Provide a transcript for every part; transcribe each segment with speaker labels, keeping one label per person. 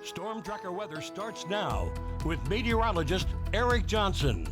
Speaker 1: Storm Tracker weather starts now with meteorologist Eric Johnson.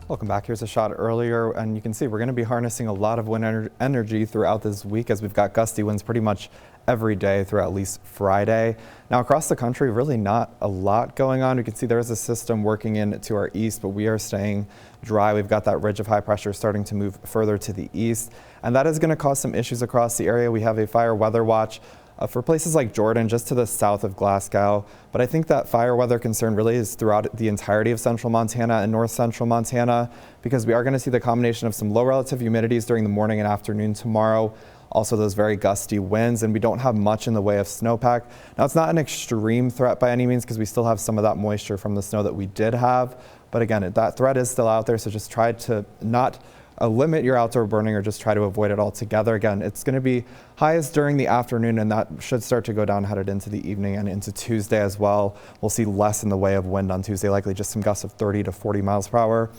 Speaker 2: Welcome back. Here's a shot earlier, and you can see we're going to be harnessing a lot of wind energy throughout this week as we've got gusty winds pretty much every day throughout at least Friday. Now across the country, really not a lot going on. You can see there is a system working in to our east, but we are staying dry. We've got that ridge of high pressure starting to move further to the east, and that is going to cause some issues across the area. We have a fire weather watch for places like Jordan, just to the south of Glasgow. But I think that fire weather concern really is throughout the entirety of central Montana and north central Montana, because we are going to see the combination of some low relative humidities during the morning and afternoon tomorrow. Also those very gusty winds, and we don't have much in the way of snowpack. Now it's not an extreme threat by any means because we still have some of that moisture from the snow that we did have. But again, that threat is still out there, so just try to not limit your outdoor burning or just try to avoid it altogether. Again, it's going to be highest during the afternoon, and that should start to go down headed into the evening and into Tuesday as well. We'll see less in the way of wind on Tuesday, likely just some gusts of 30 to 40 miles per hour.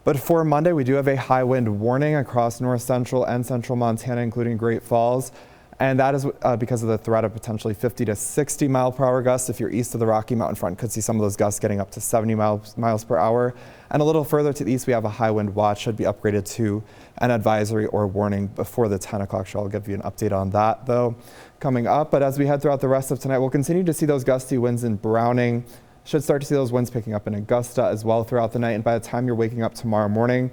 Speaker 2: But for Monday, we do have a high wind warning across north central and central Montana, including Great Falls. And that is because of the threat of potentially 50 to 60 mile per hour gusts. If you're east of the Rocky Mountain front, could see some of those gusts getting up to 70 miles per hour. And a little further to the east, we have a high wind watch, should be upgraded to an advisory or warning before the 10 o'clock show. I'll give you an update on that though coming up. But as we head throughout the rest of tonight, we'll continue to see those gusty winds in Browning. Should start to see those winds picking up in Augusta as well throughout the night. And by the time you're waking up tomorrow morning,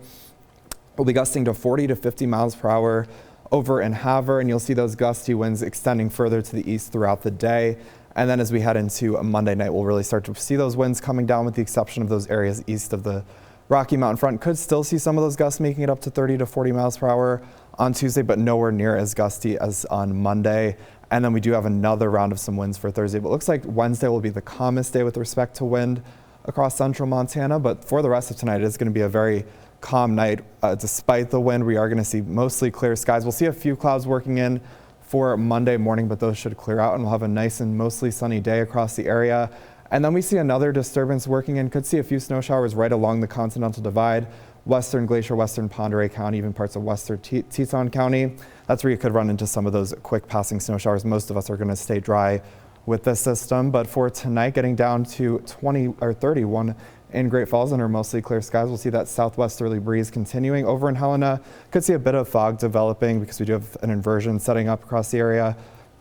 Speaker 2: we'll be gusting to 40 to 50 miles per hour over in Havre, and you'll see those gusty winds extending further to the east throughout the day. And then as we head into Monday night, we'll really start to see those winds coming down, with the exception of those areas east of the Rocky Mountain front. Could still see some of those gusts making it up to 30 to 40 miles per hour on Tuesday, but nowhere near as gusty as on Monday. And then we do have another round of some winds for Thursday, but it looks like Wednesday will be the calmest day with respect to wind across central Montana. But for the rest of tonight, it is going to be a very calm night. Despite the wind, we are going to see mostly clear skies. We'll see a few clouds working in for Monday morning, but those should clear out, and we'll have a nice and mostly sunny day across the area. And then we see another disturbance working in. Could see a few snow showers right along the Continental Divide, western Glacier, western Pend Oreille County, even parts of western Teton County. That's where you could run into some of those quick passing snow showers. Most of us are going to stay dry with this system, but for tonight, getting down to 20 or 31 in Great Falls under mostly clear skies. We'll see that southwesterly breeze continuing. Over in Helena, could see a bit of fog developing because we do have an inversion setting up across the area,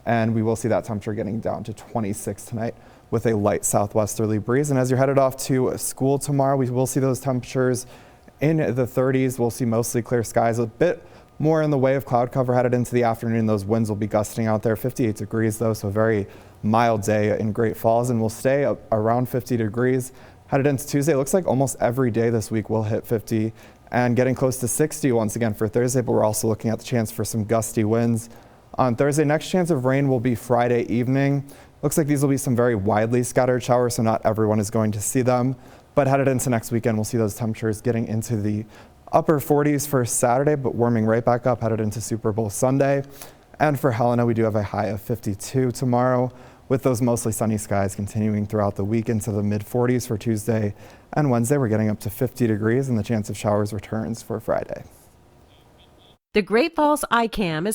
Speaker 2: and we will see that temperature getting down to 26 tonight with a light southwesterly breeze. And as you're headed off to school tomorrow, we will see those temperatures in the 30s. We'll see mostly clear skies, a bit more in the way of cloud cover headed into the afternoon. Those winds will be gusting out there, 58 degrees though, so a very mild day in Great Falls, and we'll stay around 50 degrees headed into Tuesday. It looks like almost every day this week will hit 50 and getting close to 60 once again for Thursday, but we're also looking at the chance for some gusty winds on Thursday. Next chance of rain will be Friday evening. Looks like these will be some very widely scattered showers, so not everyone is going to see them. But headed into next weekend, we'll see those temperatures getting into the upper 40s for Saturday, but warming right back up headed into Super Bowl Sunday. And for Helena, we do have a high of 52 tomorrow, with those mostly sunny skies continuing throughout the week into the mid 40s for Tuesday and Wednesday. We're getting up to 50 degrees, and the chance of showers returns for Friday.
Speaker 3: The Great Falls ICAM is